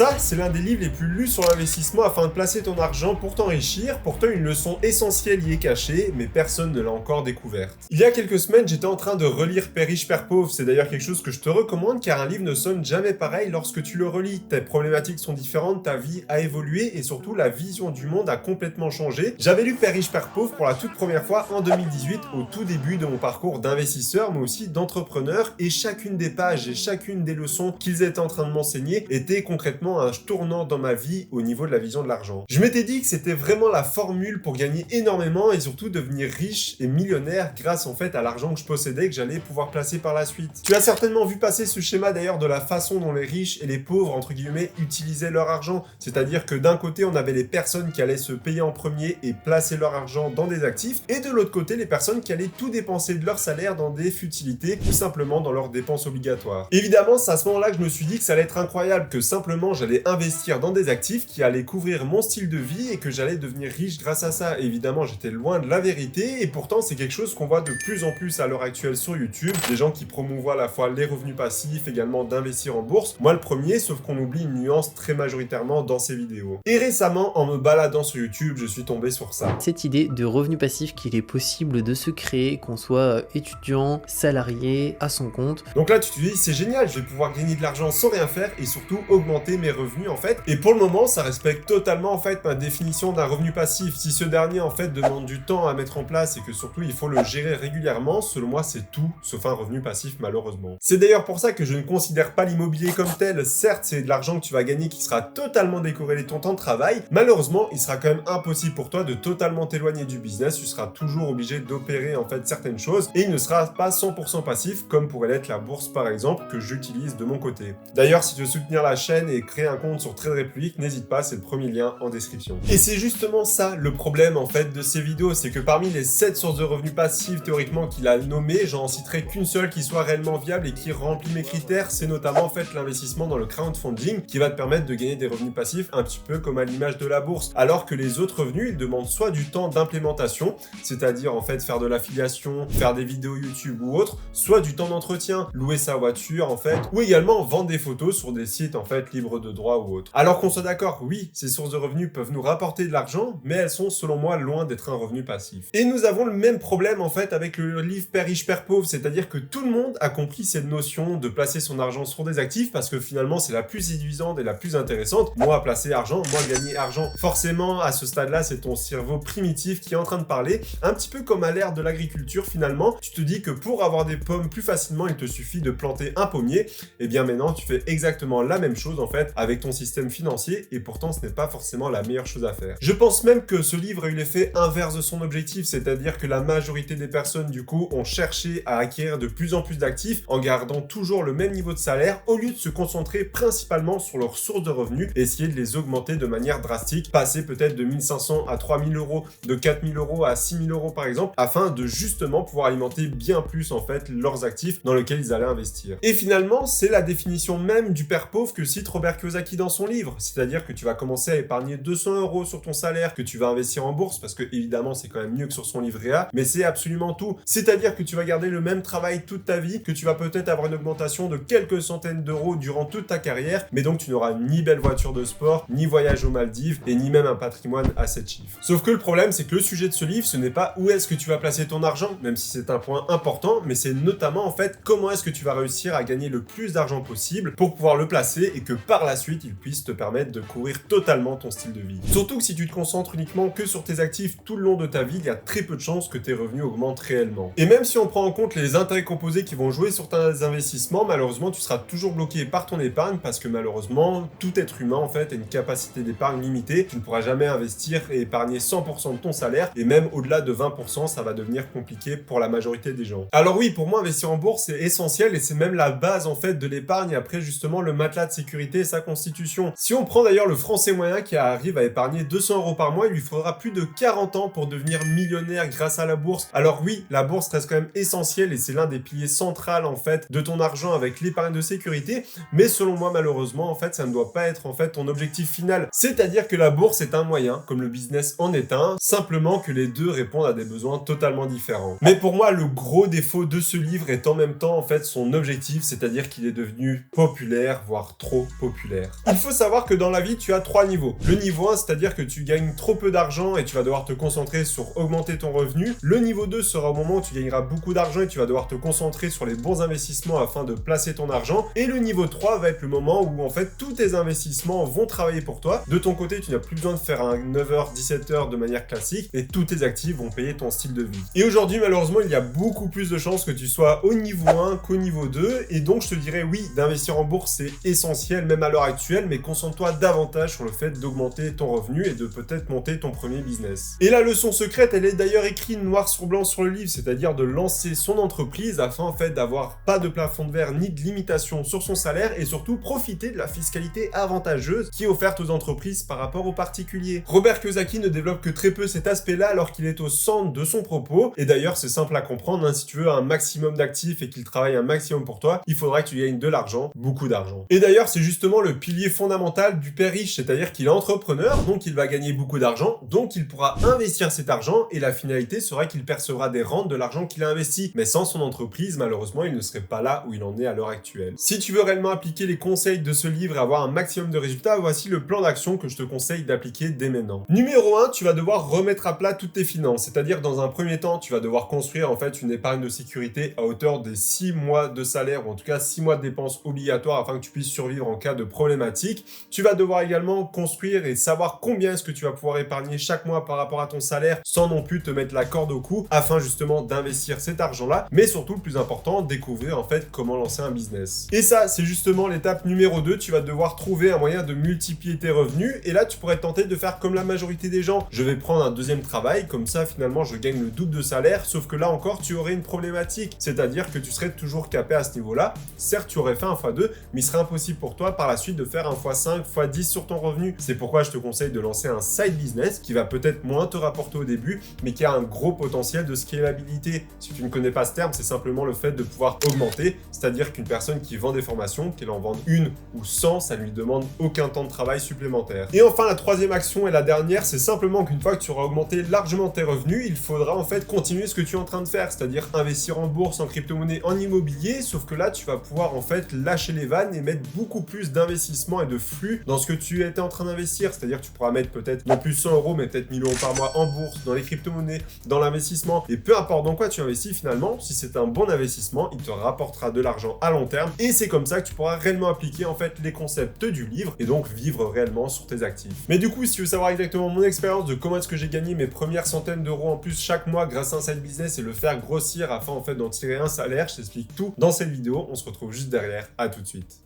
Ça, c'est l'un des livres les plus lus sur l'investissement afin de placer ton argent pour t'enrichir. Pourtant, une leçon essentielle y est cachée, mais personne ne l'a encore découverte. Il y a quelques semaines, j'étais en train de relire Père riche, Père pauvre. C'est d'ailleurs quelque chose que je te recommande car un livre ne sonne jamais pareil lorsque tu le relis. Tes problématiques sont différentes, ta vie a évolué et surtout la vision du monde a complètement changé. J'avais lu Père riche, Père pauvre pour la toute première fois en 2018, au tout début de mon parcours d'investisseur, mais aussi d'entrepreneur, et chacune des pages et chacune des leçons qu'ils étaient en train de m'enseigner était concrètement un tournant dans ma vie au niveau de la vision de l'argent. Je m'étais dit que c'était vraiment la formule pour gagner énormément et surtout devenir riche et millionnaire grâce en fait à l'argent que je possédais que j'allais pouvoir placer par la suite. Tu as certainement vu passer ce schéma d'ailleurs de la façon dont les riches et les pauvres entre guillemets utilisaient leur argent, c'est-à-dire que d'un côté on avait les personnes qui allaient se payer en premier et placer leur argent dans des actifs, et de l'autre côté les personnes qui allaient tout dépenser de leur salaire dans des futilités ou simplement dans leurs dépenses obligatoires. Évidemment, c'est à ce moment-là que je me suis dit que ça allait être incroyable, que simplement j'allais investir dans des actifs qui allaient couvrir mon style de vie et que j'allais devenir riche grâce à ça. Évidemment, j'étais loin de la vérité et pourtant c'est quelque chose qu'on voit de plus en plus à l'heure actuelle sur YouTube, des gens qui promouvoient à la fois les revenus passifs, également d'investir en bourse. Moi le premier, sauf qu'on oublie une nuance très majoritairement dans ces vidéos. Et récemment, en me baladant sur YouTube, je suis tombé sur ça. Cette idée de revenu passif qu'il est possible de se créer, qu'on soit étudiant, salarié, à son compte. Donc là tu te dis c'est génial, je vais pouvoir gagner de l'argent sans rien faire et surtout augmenter mes revenus en fait. Et pour le moment ça respecte totalement en fait ma définition d'un revenu passif. Si ce dernier en fait demande du temps à mettre en place et que surtout il faut le gérer régulièrement, selon moi c'est tout sauf un revenu passif malheureusement. C'est d'ailleurs pour ça que je ne considère pas l'immobilier comme tel. Certes c'est de l'argent que tu vas gagner qui sera totalement décorrélé de ton temps de travail. Malheureusement il sera quand même impossible pour toi de totalement t'éloigner du business. Tu seras toujours obligé d'opérer en fait certaines choses et il ne sera pas 100% passif comme pourrait l'être la bourse par exemple que j'utilise de mon côté. D'ailleurs si tu veux soutenir la chaîne et créer un compte sur Trade Republic, n'hésite pas, c'est le premier lien en description. Et c'est justement ça le problème en fait de ces vidéos, c'est que parmi les 7 sources de revenus passifs théoriquement qu'il a nommées, j'en citerai qu'une seule qui soit réellement viable et qui remplit mes critères, c'est notamment en fait l'investissement dans le crowdfunding qui va te permettre de gagner des revenus passifs un petit peu comme à l'image de la bourse, alors que les autres revenus ils demandent soit du temps d'implémentation, c'est-à-dire en fait faire de l'affiliation, faire des vidéos YouTube ou autre, soit du temps d'entretien, louer sa voiture en fait, ou également vendre des photos sur des sites en fait libres de droit ou autre. Alors qu'on soit d'accord, oui, ces sources de revenus peuvent nous rapporter de l'argent, mais elles sont selon moi loin d'être un revenu passif. Et nous avons le même problème en fait avec le livre Père riche, Père pauvre, c'est-à-dire que tout le monde a compris cette notion de placer son argent sur des actifs parce que finalement c'est la plus séduisante et la plus intéressante. Moi placer argent, moi gagner argent. Forcément à ce stade-là c'est ton cerveau primitif qui est en train de parler, un petit peu comme à l'ère de l'agriculture finalement. Tu te dis que pour avoir des pommes plus facilement il te suffit de planter un pommier, et bien maintenant tu fais exactement la même chose en fait avec ton système financier et pourtant ce n'est pas forcément la meilleure chose à faire. Je pense même que ce livre a eu l'effet inverse de son objectif, c'est-à-dire que la majorité des personnes du coup ont cherché à acquérir de plus en plus d'actifs en gardant toujours le même niveau de salaire au lieu de se concentrer principalement sur leurs sources de revenus et essayer de les augmenter de manière drastique, passer peut-être de 1500 à 3000 euros, de 4000 euros à 6000 euros par exemple, afin de justement pouvoir alimenter bien plus en fait leurs actifs dans lesquels ils allaient investir. Et finalement, c'est la définition même du père pauvre que cite Robert Kiyosaki dans son livre, c'est-à-dire que tu vas commencer à épargner 200 euros sur ton salaire, que tu vas investir en bourse, parce que évidemment c'est quand même mieux que sur son livret A, mais c'est absolument tout. C'est-à-dire que tu vas garder le même travail toute ta vie, que tu vas peut-être avoir une augmentation de quelques centaines d'euros durant toute ta carrière, mais donc tu n'auras ni belle voiture de sport, ni voyage aux Maldives, et ni même un patrimoine à 7 chiffres. Sauf que le problème, c'est que le sujet de ce livre, ce n'est pas où est-ce que tu vas placer ton argent, même si c'est un point important, mais c'est notamment en fait comment est-ce que tu vas réussir à gagner le plus d'argent possible pour pouvoir le placer et que par la suite, il puisse te permettre de courir totalement ton style de vie. Surtout que si tu te concentres uniquement que sur tes actifs tout le long de ta vie, il y a très peu de chances que tes revenus augmentent réellement. Et même si on prend en compte les intérêts composés qui vont jouer sur tes investissements, malheureusement, tu seras toujours bloqué par ton épargne parce que malheureusement, tout être humain en fait a une capacité d'épargne limitée. Tu ne pourras jamais investir et épargner 100% de ton salaire et même au-delà de 20%, ça va devenir compliqué pour la majorité des gens. Alors oui, pour moi, investir en bourse, c'est essentiel et c'est même la base en fait de l'épargne et après justement le matelas de sécurité et sa constitution. Si on prend d'ailleurs le français moyen qui arrive à épargner 200 euros par mois, il lui faudra plus de 40 ans pour devenir millionnaire grâce à la bourse. Alors oui, la bourse reste quand même essentielle et c'est l'un des piliers centraux en fait de ton argent avec l'épargne de sécurité, mais selon moi malheureusement en fait ça ne doit pas être en fait ton objectif final. C'est-à-dire que la bourse est un moyen, comme le business en est un, simplement que les deux répondent à des besoins totalement différents. Mais pour moi le gros défaut de ce livre est en même temps en fait son objectif, c'est-à-dire qu'il est devenu populaire, voire trop populaire. populaire. Il faut savoir que dans la vie, tu as 3 niveaux. Le niveau 1, c'est-à-dire que tu gagnes trop peu d'argent et tu vas devoir te concentrer sur augmenter ton revenu. Le niveau 2 sera au moment où tu gagneras beaucoup d'argent et tu vas devoir te concentrer sur les bons investissements afin de placer ton argent. Et le niveau 3 va être le moment où en fait tous tes investissements vont travailler pour toi. De ton côté, tu n'as plus besoin de faire un 9h, 17h de manière classique et tous tes actifs vont payer ton style de vie. Et aujourd'hui, malheureusement, il y a beaucoup plus de chances que tu sois au niveau 1 qu'au niveau 2 et donc je te dirais oui, d'investir en bourse c'est essentiel même à l'heure actuelle, mais concentre-toi davantage sur le fait d'augmenter ton revenu et de peut-être monter ton premier business. Et la leçon secrète, elle est d'ailleurs écrite noir sur blanc sur le livre, c'est-à-dire de lancer son entreprise afin en fait d'avoir pas de plafond de verre ni de limitation sur son salaire et surtout profiter de la fiscalité avantageuse qui est offerte aux entreprises par rapport aux particuliers. Robert Kiyosaki ne développe que très peu cet aspect-là alors qu'il est au centre de son propos et d'ailleurs c'est simple à comprendre, hein, si tu veux un maximum d'actifs et qu'il travaille un maximum pour toi, il faudra que tu gagnes de l'argent, beaucoup d'argent. Et d'ailleurs c'est justement le pilier fondamental du père riche, c'est-à-dire qu'il est entrepreneur, donc il va gagner beaucoup d'argent, donc il pourra investir cet argent et la finalité sera qu'il percevra des rentes de l'argent qu'il a investi. Mais sans son entreprise, malheureusement, il ne serait pas là où il en est à l'heure actuelle. Si tu veux réellement appliquer les conseils de ce livre et avoir un maximum de résultats, voici le plan d'action que je te conseille d'appliquer dès maintenant. Numéro 1, tu vas devoir remettre à plat toutes tes finances, c'est-à-dire dans un premier temps, tu vas devoir construire en fait une épargne de sécurité à hauteur des 6 mois de salaire ou en tout cas 6 mois de dépenses obligatoires afin que tu puisses survivre en cas de problématique. Tu vas devoir également construire et savoir combien est-ce que tu vas pouvoir épargner chaque mois par rapport à ton salaire sans non plus te mettre la corde au cou afin justement d'investir cet argent-là, mais surtout le plus important, découvrir en fait comment lancer un business. Et ça, c'est justement l'étape numéro 2, tu vas devoir trouver un moyen de multiplier tes revenus et là tu pourrais te tenter de faire comme la majorité des gens, je vais prendre un deuxième travail, comme ça finalement je gagne le double de salaire, sauf que là encore tu aurais une problématique, c'est-à-dire que tu serais toujours capé à ce niveau-là, certes tu aurais fait un x2, mais il serait impossible pour toi par la suite de faire un x5, x10 sur ton revenu. C'est pourquoi je te conseille de lancer un side business qui va peut-être moins te rapporter au début, mais qui a un gros potentiel de scalabilité. Si tu ne connais pas ce terme, c'est simplement le fait de pouvoir augmenter, c'est-à-dire qu'une personne qui vend des formations, qu'elle en vende une ou 100, ça ne lui demande aucun temps de travail supplémentaire. Et enfin, la troisième action et la dernière, c'est simplement qu'une fois que tu auras augmenté largement tes revenus, il faudra en fait continuer ce que tu es en train de faire, c'est-à-dire investir en bourse, en crypto-monnaie, en immobilier, sauf que là, tu vas pouvoir en fait lâcher les vannes et mettre beaucoup plus d'investissement et de flux dans ce que tu étais en train d'investir, c'est-à-dire que tu pourras mettre peut-être non plus 100 euros, mais peut-être 1000 euros par mois en bourse, dans les crypto-monnaies, dans l'investissement, et peu importe dans quoi tu investis finalement, si c'est un bon investissement, il te rapportera de l'argent à long terme, et c'est comme ça que tu pourras réellement appliquer en fait les concepts du livre, et donc vivre réellement sur tes actifs. Mais du coup, si tu veux savoir exactement mon expérience de comment est-ce que j'ai gagné mes premières centaines d'euros en plus chaque mois grâce à un side business et le faire grossir afin en fait d'en tirer un salaire, je t'explique tout dans cette vidéo, on se retrouve juste derrière, à tout de suite.